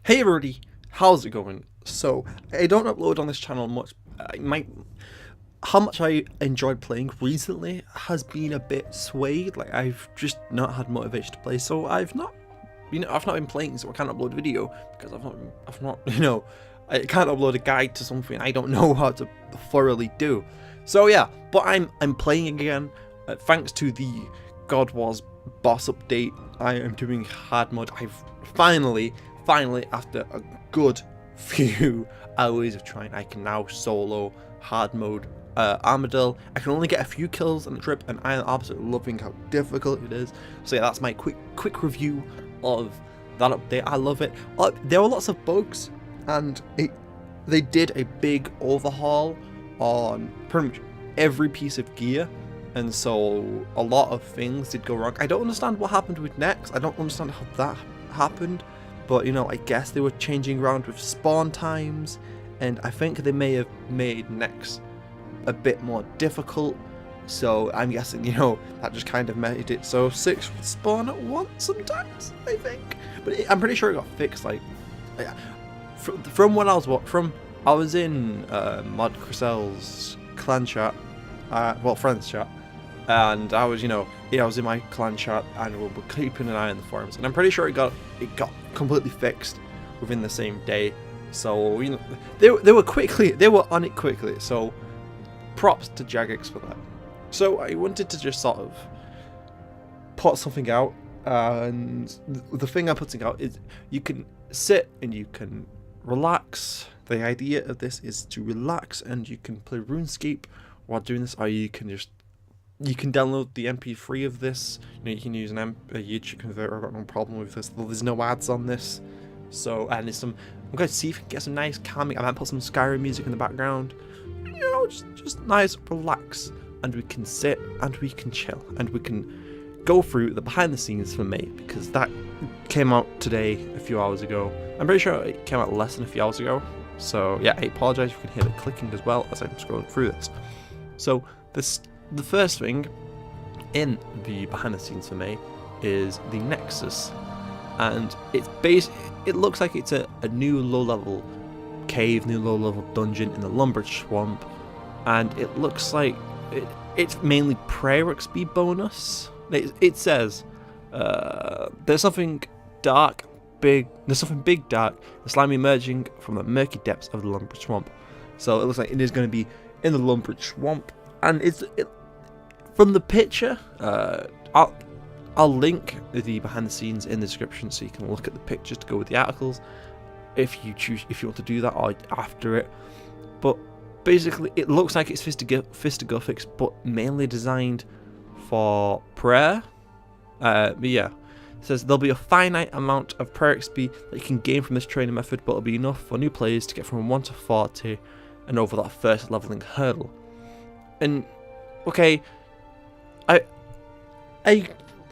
Hey everybody, how's it going? So, I don't upload on this channel much. How much I enjoyed playing recently has been a bit swayed. Like, I've just not had motivation to play, so I've not been playing, so I can't upload a video because I've not, I can't upload a guide to something I don't know how to thoroughly do. So yeah, but I'm playing again, thanks to the God Wars boss update. I am doing hard mode. I've finally, after a good few hours of trying, I can now solo hard mode Armadillo. I can only get a few kills on the trip, and I am absolutely loving how difficult it is. So yeah, that's my quick review of that update. I love it. There were lots of bugs, and they did a big overhaul on pretty much every piece of gear, and so a lot of things did go wrong. I don't understand what happened with Nexus. I don't understand how that happened, but I guess they were changing around with spawn times, and I think they may have made Nexus a bit more difficult, so I'm guessing that just kind of made it so 6 would spawn at once sometimes, I think. But I'm pretty sure it got fixed. Like, from when I was in Mod Crisel's clan chat, friends chat, and I was I was in my clan chat, and we were keeping an eye on the forums, and I'm pretty sure it got completely fixed within the same day. So they were on it quickly, so props to Jagex for that. So I wanted to just sort of put something out, and the thing I'm putting out is you can sit and you can relax. The idea of this is to relax, and you can play RuneScape while doing this, or you can download the MP3 of this. You can use a YouTube converter. I've got no problem with this. There's no ads on this. So, and I'm going to see if I can get some nice calming. I might put some Skyrim music in the background. Just nice, relax, and we can sit and we can chill and we can go through the behind the scenes for me, because that came out today a few hours ago. I'm pretty sure it came out less than a few hours ago. So yeah, I apologize if you can hear the clicking as well as I'm scrolling through this. So the first thing in the behind the scenes for me is the Nexus, and it looks like it's a new low level cave, new low level dungeon in the Lumber Swamp, and it looks like it's mainly prayer XP bonus. It says there's something big, dark, and slimy emerging from the murky depths of the Lumber Swamp. So it looks like it is going to be in the Lumber Swamp, and from the picture, I'll link the behind the scenes in the description so you can look at the pictures to go with the articles if you want to do that, or after it. But basically it looks like it's Fistigraphics, but mainly designed for prayer. But yeah, it says there'll be a finite amount of prayer XP that you can gain from this training method, but it'll be enough for new players to get from 1 to 40 and over that first leveling hurdle. And okay, I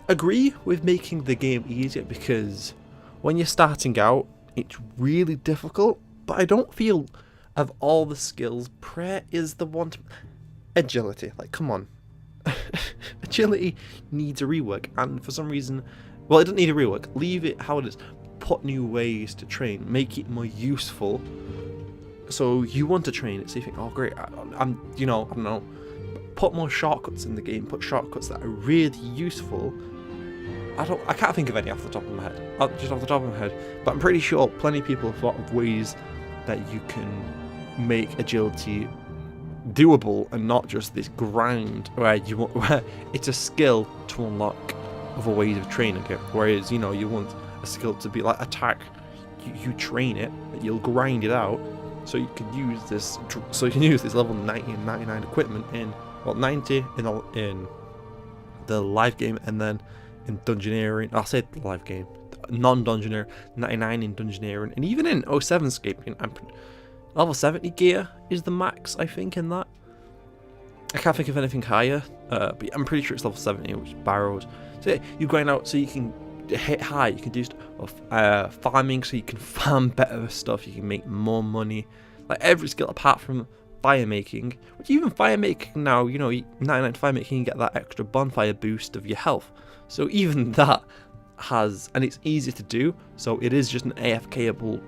agree with making the game easier, because when you're starting out it's really difficult, but I don't feel of all the skills prayer is the one. Agility, like, come on. Agility needs a rework, and for some reason, well, it doesn't need a rework. Leave it how it is. Put new ways to train, make it more useful, so you want to train it. So you think, oh great, I don't know, put more shortcuts in the game. Put shortcuts that are really useful. I can't think of any off the top of my head. But I'm pretty sure plenty of people have thought of ways that you can make agility doable and not just this grind where it's a skill to unlock other ways of training it. Whereas you want a skill to be like attack. You train it, you'll grind it out, so you can use this. So you can use this level 90 and 99 equipment in 90 in the live game, and then in Dungeoneering, I'll say the live game, non-Dungeoneer, 99 in Dungeoneering, and even in 07scape, level 70 gear is the max, I think, in that. I can't think of anything higher, but I'm pretty sure it's level 70, which is barrows. So yeah, you grind out so you can hit high, you can do farming, so you can farm better stuff, you can make more money, like every skill apart from fire making, which even fire making now, 99 fire making, you get that extra bonfire boost of your health. So even that, has, and it's easy to do, so it is just an AFKable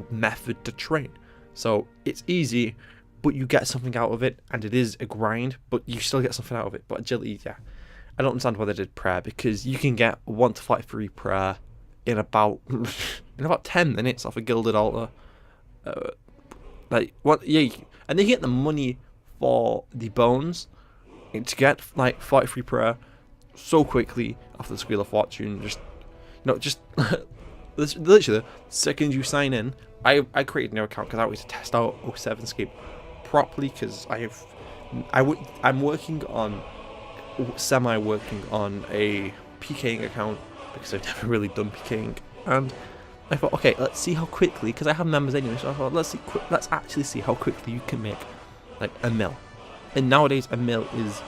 method to train. So it's easy, but you get something out of it, and it is a grind, but you still get something out of it. But agility, yeah, I don't understand why they did prayer, because you can get 1 to fight 3 prayer in about 10 minutes off a gilded altar. Like what? Yeah, and then you get the money for the bones to get like 43 prayer so quickly after the Squeal of Fortune. Just literally the second you sign in, I created a new account because I wanted to test out 07scape properly, because I'm working on a PKing account because I've never really done PKing, and I thought, okay, let's see how quickly, because I have members anyway, so I thought let's actually see how quickly you can make like a mil. And nowadays a mil is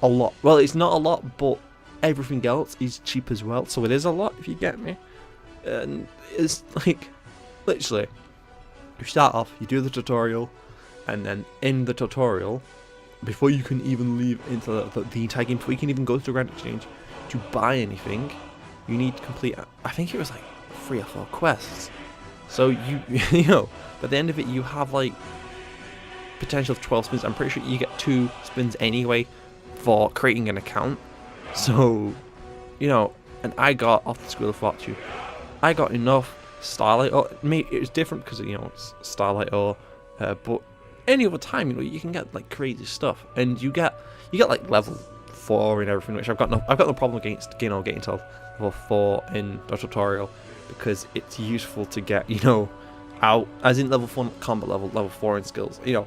a lot. Well, it's not a lot, but everything else is cheap as well, so it is a lot, if you get me. And it's like, literally, you start off, you do the tutorial, and then in the tutorial, before you can even leave into the entire game, before you can even go to the Grand Exchange to buy anything, you need to complete, I think it was like 3 or 4 quests. So you know, at the end of it, you have like potential of 12 spins. I'm pretty sure you get 2 spins anyway for creating an account. So, you know, and I got off the Squeal of Fortune, I got enough Starlight Ore. It was different because, you know, it's Starlight Ore, but any other time, you know, you can get like crazy stuff, and you get like level 4 and everything, which I've got no problem against, you know, getting to level 4 in the tutorial, because it's useful to get, you know, out, as in level 4 combat level 4 in skills, you know.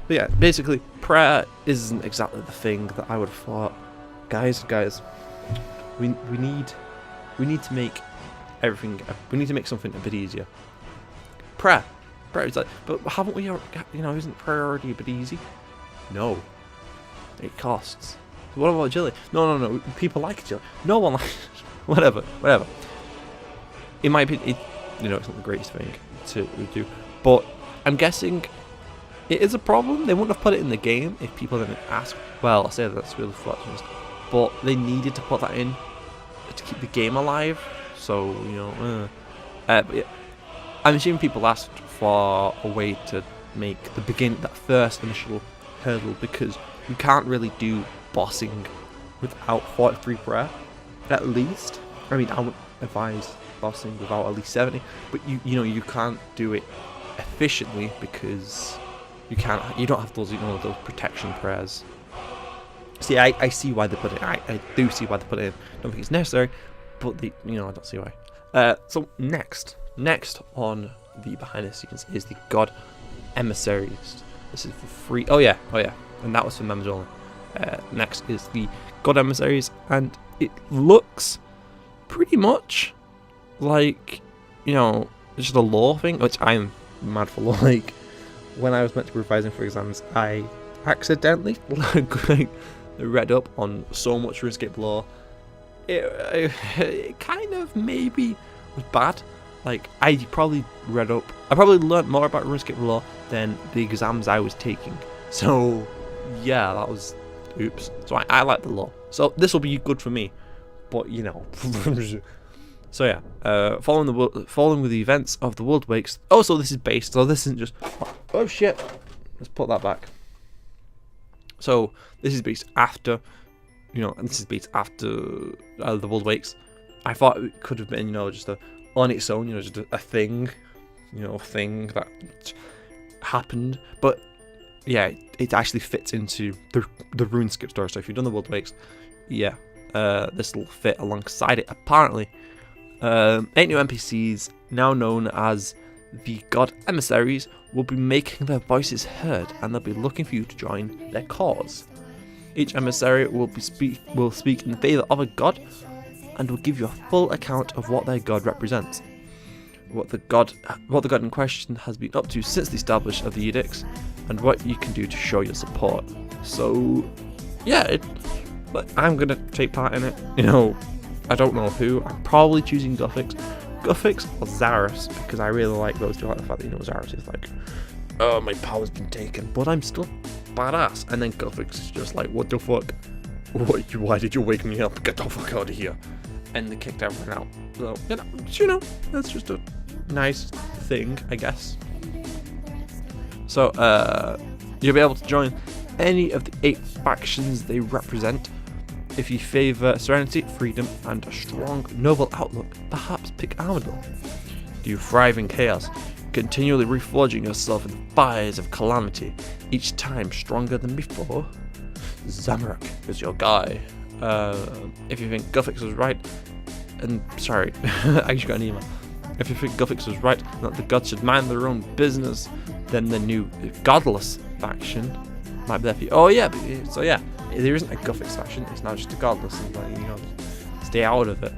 But yeah, basically prayer isn't exactly the thing that I would have thought. Guys, we need to make everything, we need to make something a bit easier. Prayer is like, but haven't we, you know, isn't prayer already a bit easy? No, it costs. So what about agility? No, people like agility. No one likes whatever. In my opinion, you know, it's not the greatest thing to do, but I'm guessing it is a problem. They wouldn't have put it in the game if people didn't ask. Well, I say that's really Fortunes, but they needed to put that in to keep the game alive. So, you know, but yeah, I'm assuming people asked for a way to make that first initial hurdle, because you can't really do bossing without 43 prayer, at least. I mean, I would advise bossing without at least 70, but you know, you can't do it efficiently because you don't have those, you know, those protection prayers. See, I see why they put it. I do see why they put it in. I don't think it's necessary, but you know, I don't see why. So next on the behind the scenes is the God Emissaries. This is for free. Oh yeah, and that was for members only. Next is the God Emissaries, and it looks pretty much like, you know, just a law thing, which I'm mad for law. Like, when I was meant to be revising for exams, I accidentally read up on so much RuneScape lore. It kind of maybe was bad. Like, I probably learned more about RuneScape lore than the exams I was taking. So yeah, that was oops. So I like the lore, so this will be good for me. But you know, so yeah, following with the events of the World Wakes. Oh, so this is based. So this isn't just. Oh shit! Let's put that back. So this is based after, you know, and this is based after the World Wakes. I thought it could have been, you know, just on its own, you know, just a thing, you know, thing that happened. But yeah, it actually fits into the RuneScape story. So if you've done the World Wakes, yeah, this will fit alongside it. Apparently, 8 new NPCs, now known as the God Emissaries, will be making their voices heard, and they'll be looking for you to join their cause. Each emissary will speak in favour of a god, and will give you a full account of what their god represents, what the god in question has been up to since the establishment of the edicts, and what you can do to show your support. So yeah, I'm gonna take part in it. You know, I don't know who. I'm probably choosing Guffix or Zaris, because I really like those two. I like the fact that, you know, Zaris is like, oh, my power's been taken, but I'm still badass. And then Guffix is just like, what the fuck? Why did you wake me up? Get the fuck out of here. and they kicked everyone out. So, you know, that's just a nice thing, I guess. So, you'll be able to join any of the 8 factions they represent. If you favour serenity, freedom, and a strong, noble outlook, perhaps pick Armadillo. Do you thrive in chaos, continually reforging yourself in the fires of calamity, each time stronger than before? Zamorak is your guy. If you think Guthix was right, and sorry, I just got an email. If you think Guthix was right, that the gods should mind their own business, then the new godless faction might be there for you. Oh yeah, so yeah, there isn't a Guthix faction, it's now just a godless, and like, you know, stay out of it.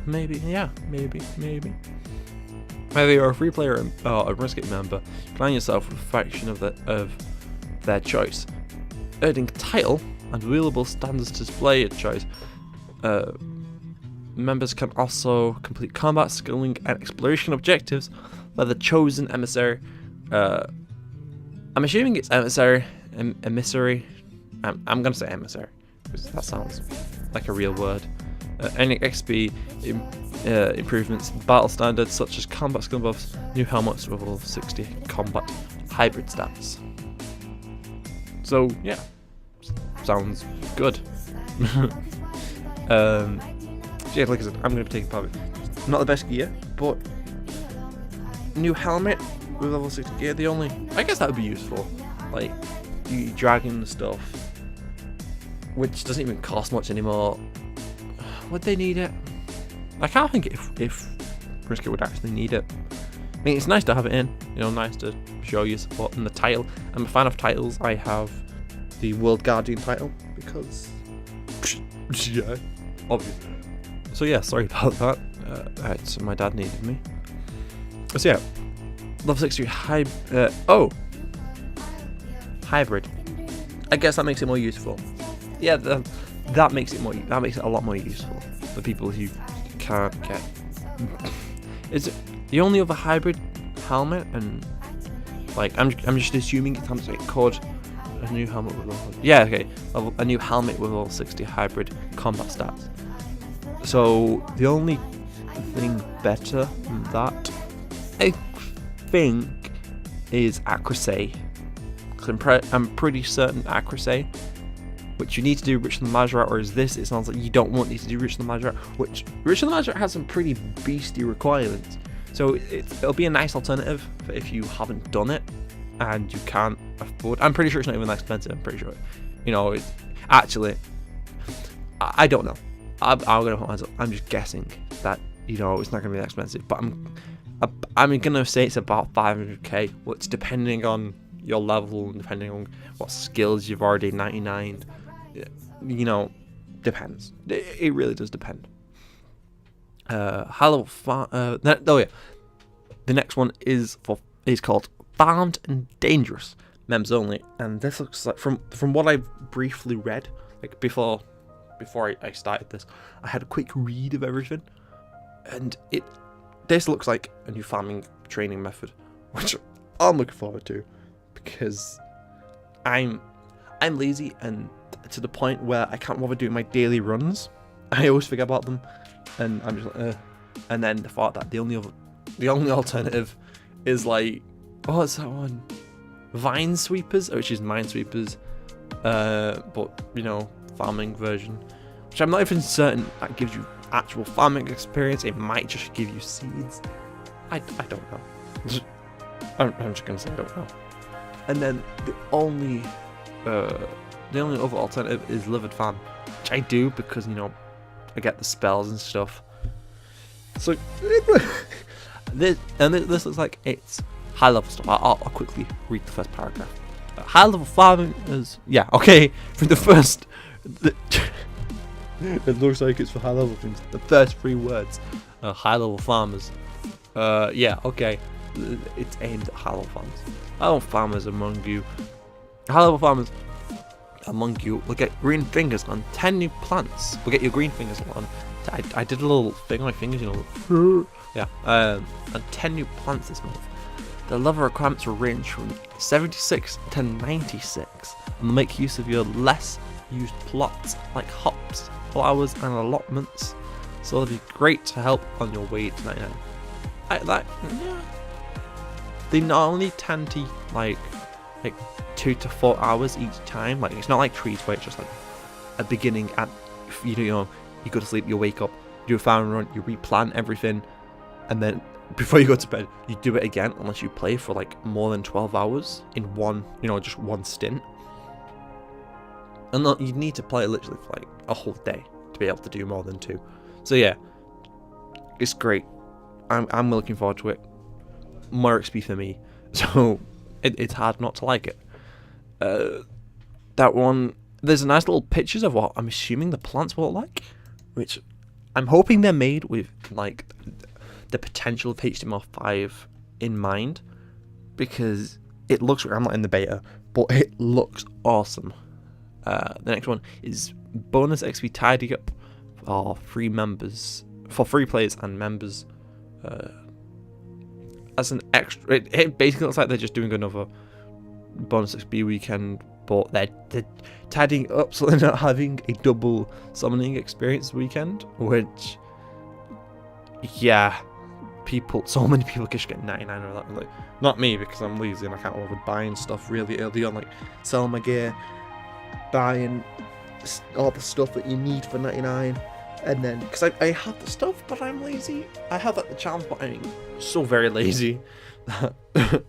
Maybe, yeah, maybe. Whether you're a free player or a Runescape member, plan yourself with a faction of their choice. Earning title and wheelable standards to display your choice. Members can also complete combat, skilling, and exploration objectives by the chosen emissary. I'm assuming it's emissary. I'm gonna say emissary because that sounds like a real word. Any XP improvements, battle standards such as combat skill buffs, new helmets with level 60 combat hybrid stats. So yeah, sounds good. Yeah, like I said, I'm going to be taking part of it. Not the best gear, but new helmet with level 60 gear. I guess that would be useful. Like, you dragging the stuff, which doesn't even cost much anymore. Would they need it? I can't think if Runescape would actually need it. I mean, it's nice to have it in, you know, nice to show your support in the title. I'm a fan of titles. I have the World Guardian title because, yeah, obviously. So yeah, sorry about that. So my dad needed me. So yeah, level 60 hybrid. I guess that makes it more useful. Yeah, that makes it a lot more useful for people who can't get. Is it the only other hybrid helmet? And like, I'm just assuming it comes called a new helmet with a new helmet with all 60 hybrid combat stats. So the only thing better than that, I think, is accuracy. I'm pretty certain accuracy, which you need to do Rich in the Majorat, or is this? It sounds like you don't want to do Rich in the Majorat, which Rich in the Majorat has some pretty beastie requirements. So it'll be a nice alternative for if you haven't done it and you can't afford. I'm pretty sure it's not even that expensive. I'm pretty sure, you know, it's actually. I don't know. I'm gonna put myself. I'm just guessing that, you know, it's not gonna be that expensive, but I'm gonna say it's about 500k, which depending on your level and depending on what skills you've already 99, you know, depends. It really does depend. The next one is called Farmed and Dangerous, members only, and this looks like from what I've briefly read, like before I started this, I had a quick read of everything, and this looks like a new farming training method, which I'm looking forward to, because I'm lazy, and to the point where I can't bother doing my daily runs. I always forget about them, and I'm just like, and then the thought that the only alternative is like, oh, what's that one? Vine Sweepers, which is Minesweepers, but you know, farming version, which I'm not even certain that gives you actual farming experience. It might just give you seeds. I don't know. I'm just gonna say I don't know. And then the only other alternative is Livid Farm, which I do because, you know, I get the spells and stuff. So this looks like it's high level stuff. I'll quickly read the first paragraph. High level farming is from the first. It looks like it's for high level things. The first 3 words, high level farmers. It's aimed at high level farmers. High level farmers among you. High level farmers among you will get green fingers on 10 new plants. We'll get your green fingers on. I did a little thing on my fingers, you know. Yeah. On 10 new plants this month. The level requirements will range from 76 to 96, and will make use of your less used plots like hops, flowers, and allotments. so it'll be great to help on your way to 99. Yeah. They normally tend to like 2 to 4 hours each time. Like, it's not like trees where it's just like a beginning and you go to sleep, you wake up, you do a farm run, you replant everything, and then before you go to bed, you do it again unless you play for like more than 12 hours in one, just one stint. And you need to play literally for like a whole day to be able to do more than 2. So yeah, it's great. I'm looking forward to it. More XP for me, so it's hard not to like it. That one, there's a nice little pictures of what I'm assuming the plants will look like, which I'm hoping they're made with like the potential of HTML5 in mind, because it looks, I'm not in the beta, but it looks awesome. The next one is bonus XP tidy up for free players and members. As an extra, it basically looks like they're just doing another bonus XP weekend, but they're tidying up so they're not having a double summoning experience weekend, which, yeah, so many people just get 99 or that. Like, not me, because I'm lazy and I can't bother buying stuff really early on, like selling my gear, buying all the stuff that you need for 99. And then, because I have the stuff, but I'm lazy. I have the challenge, but I'm so very lazy.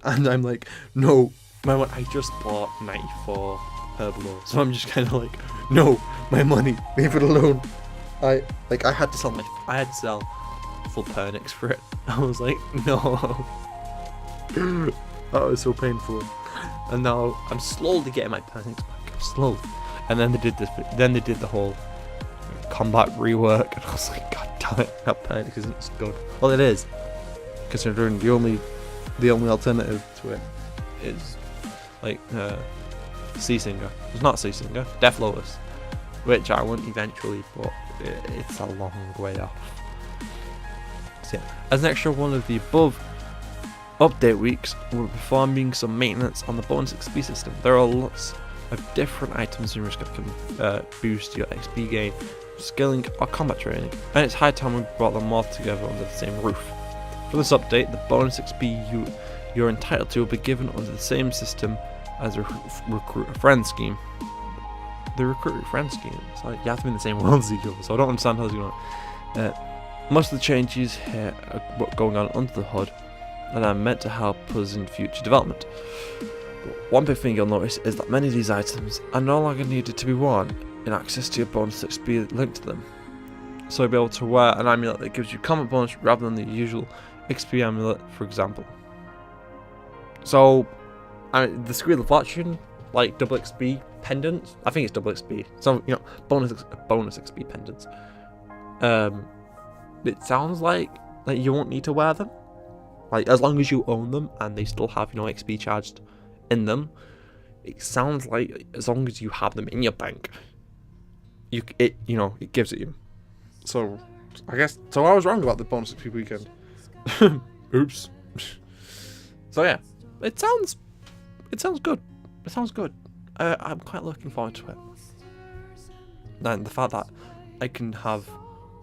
And I'm like, no, I just bought 94 Herbalo. So I'm just kind of like, no, my money, leave it alone. I had to sell full Pernix for it. I was like, no. That was so painful. And now I'm slowly getting my Pernix back. Slowly. And then they did the whole combat rework, and I was like, god damn it, that Pernix isn't as good. Well, it is, considering the only alternative to it is like Sea Singer. It's not Sea Singer, Death Lotus, which I want eventually, but it's a long way off. So yeah, as an extra one of the above update weeks, we're performing some maintenance on the bonus XP system. There are lots of different items in Runescape that can boost your XP gain, skilling or combat training, and it's high time we brought them all together under the same roof. For this update, the bonus XP you're entitled to will be given under the same system as the recruit a friend scheme. The recruit a friend scheme, it's like you have to be in the same world as each other, so I don't understand how it's going on. Most of the changes here are going on under the hood and are meant to help us in future development. One big thing you'll notice is that many of these items are no longer needed to be worn in access to your bonus XP linked to them. So you'll be able to wear an amulet that gives you combat bonus rather than the usual XP amulet, for example. So, the Squeal of Fortune, like double XP pendants, I think it's double XP, so, bonus XP pendants. It sounds like you won't need to wear them. Like, as long as you own them and they still have, XP charged in them, it sounds like as long as you have them in your bank, it gives it you. So I was wrong about the bonus XP weekend. Oops. So yeah, it sounds good. It sounds good. I'm quite looking forward to it. And the fact that I can have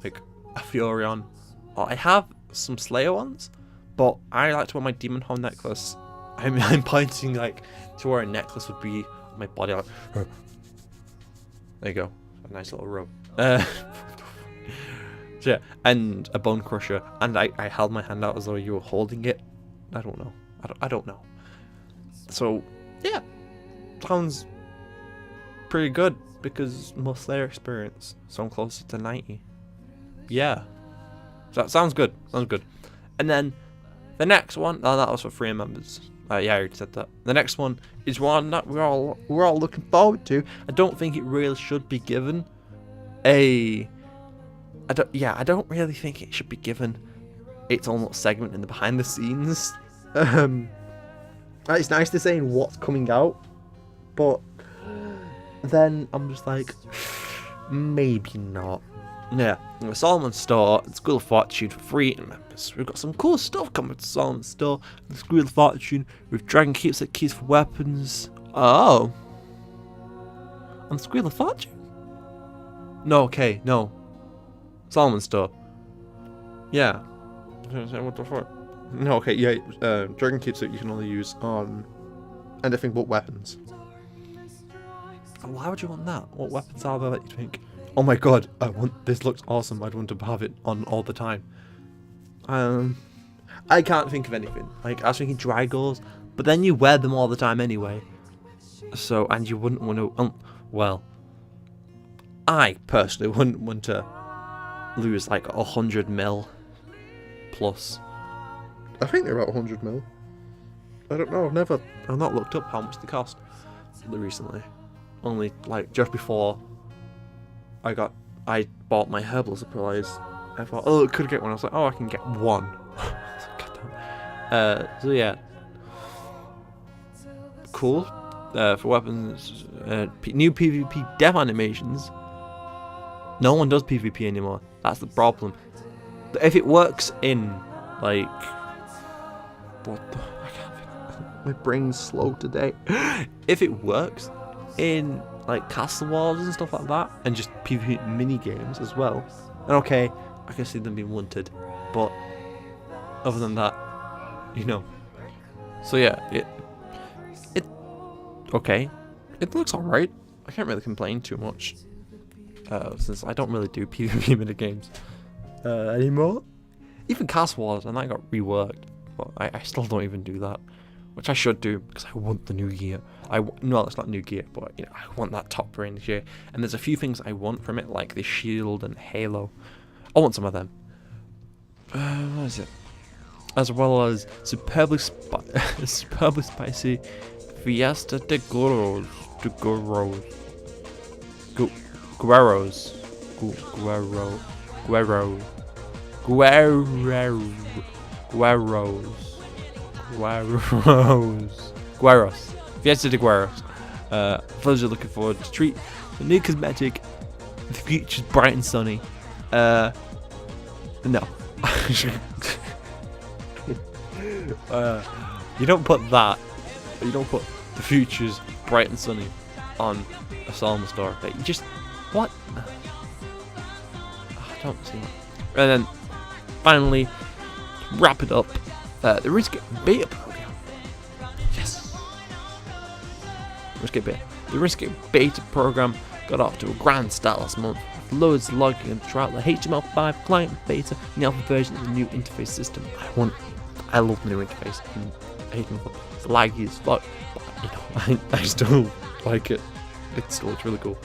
like a Furion, or I have some Slayer ones, but I like to wear my Demon Horn necklace. I'm pointing like to where a necklace would be on my body. Like, there you go, a nice little row. So yeah, and a Bone Crusher, and I held my hand out as though you were holding it. I don't know. I don't know. So yeah, sounds pretty good because more Slayer experience, so I'm closer to 90. Yeah, so that sounds good. Sounds good. And then the next one, that was for free members. Yeah, I already said that. The next one is one that we're all looking forward to. I don't think it really should be given I don't really think it should be given its own little segment in the behind the scenes. It's nice to say what's coming out, but then I'm just like, maybe not. Yeah, the Solomon Store, the School of Fortune for free members. We've got some cool stuff coming to Solomon Store, the School of Fortune with Dragon Keepsake keys for weapons. Oh, on the School of Fortune? No, okay, no. Solomon Store. Yeah. What the fuck? No, okay, yeah. Dragon Cave suit you can only use on anything but weapons. Why would you want that? What weapons are there that you think, oh my god, I want this, looks awesome, I'd want to have it on all the time? I can't think of anything. Like, I was thinking Dragons, but then you wear them all the time anyway. So, and you wouldn't want to, well, I personally wouldn't want to lose like 100 mil plus. I think they're about 100 mil. I don't know, I've not looked up how much they cost recently. Only like just before I bought my herbal supplies, I thought, oh, I could get one. I was like, oh, I can get one. So yeah, cool. For weapons, new PvP dev animations. No one does PvP anymore. That's the problem. If it works in like, what the? I can't think. My brain's slow today. If it works in like castle walls and stuff like that, and just PvP mini games as well, then okay, I can see them being wanted. But other than that, you know. So yeah, it okay. It looks alright. I can't really complain too much, since I don't really do PvP mini games anymore. Even castle walls, and that got reworked, but I still don't even do that. Which I should do, because I want the new gear. No, it's not new gear, but you know, I want that top range gear. And there's a few things I want from it, like the shield and halo. I want some of them. What is it? As well as superbly spicy Fiesta de Gueros. Gueros. Fiesta de Gueros. For those who are looking forward to treat the new cosmetic, the future's bright and sunny. No. You don't put that. You don't put the future's bright and sunny on a Salma store. But you just, what? I don't see that. And then finally, wrap it up. The Runescape beta program. Yes. Runescape beta. The Runescape beta program got off to a grand start last month, with loads of logging and throughout the HTML5 client beta and the alpha version of the new interface system. I love the new interface. HTML5. It's laggy as fuck, but you know, I still like it. It still looks really cool.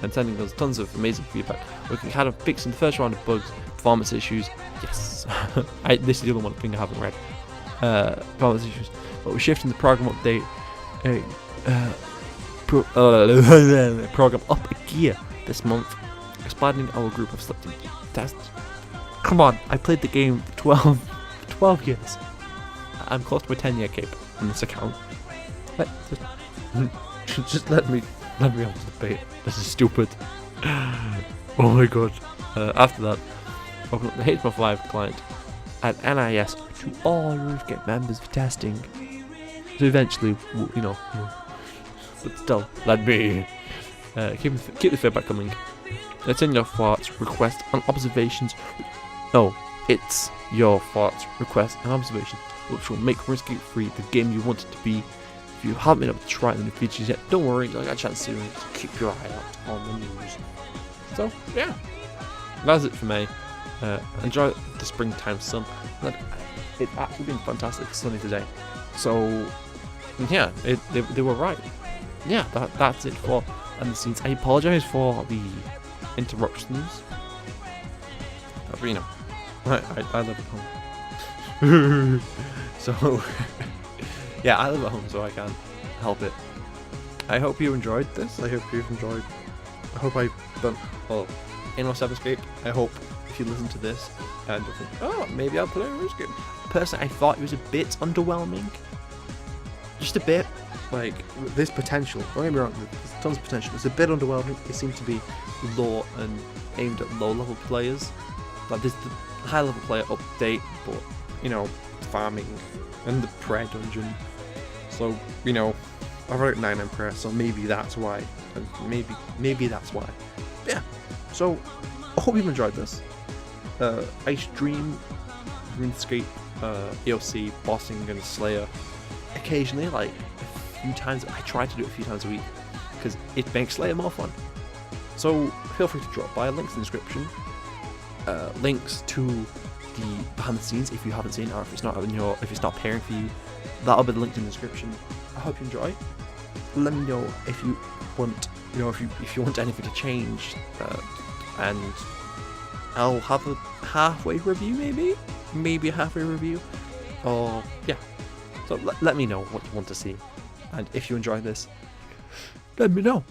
And sending us tons of amazing feedback. Working hard on fixing the first round of bugs, performance issues. Yes. This is the other thing I haven't read. Performance issues. But we're shifting the program update. Program up a gear this month. Expanding our group of selected tests. Come on, I played the game for 12 years. I'm close to a 10-year cape on this account. Just let me on to the bait. This is stupid. Oh my god. After that, open up the HTML5 client, add NIS to all Runescape members for testing. So eventually, you know, but still, let me keep the feedback coming. Let's send your thoughts, requests, and observations. No, it's your thoughts, requests, and observations, which will make Runescape 3 the game you want it to be. If you haven't been able to try the new features yet, don't worry, you'll get a chance soon. Just keep your eye out on the news. So, yeah, that's it for me. Enjoy the springtime sun. It's actually been fantastic sunny today. So, yeah, they were right. Yeah, that's it for the scenes. I apologise for the interruptions. But, you know, I live at home. So, yeah, I live at home, so I can't help it. I hope you enjoyed this. I hope I've done, well, in my Severscape. I hope if you listen to this and think, oh, maybe I'll play Runescape. Personally, I thought it was a bit underwhelming. Just a bit. Like, there's potential. Don't get me wrong, there's tons of potential. It's a bit underwhelming. It seemed to be low and aimed at low-level players. Like, there's the high-level player update, but, you know, farming and the prayer dungeon. So, you know, I've already got 9 prayer, so maybe that's why. Maybe that's why. But yeah, so I hope you've enjoyed this. I stream RuneScape EOC, bossing and Slayer occasionally, like a few times. I try to do it a few times a week because it makes Slayer more fun. So feel free to drop by. Links in the description. Links to the behind the scenes if you haven't seen it, or if it's not appearing for you, that'll be the link in the description. I hope you enjoy. Let me know if you want, if you want anything to change, and I'll have a halfway review, maybe a halfway review, or yeah. So let me know what you want to see, and if you enjoy this, let me know.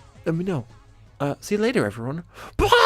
See you later, everyone. Bye.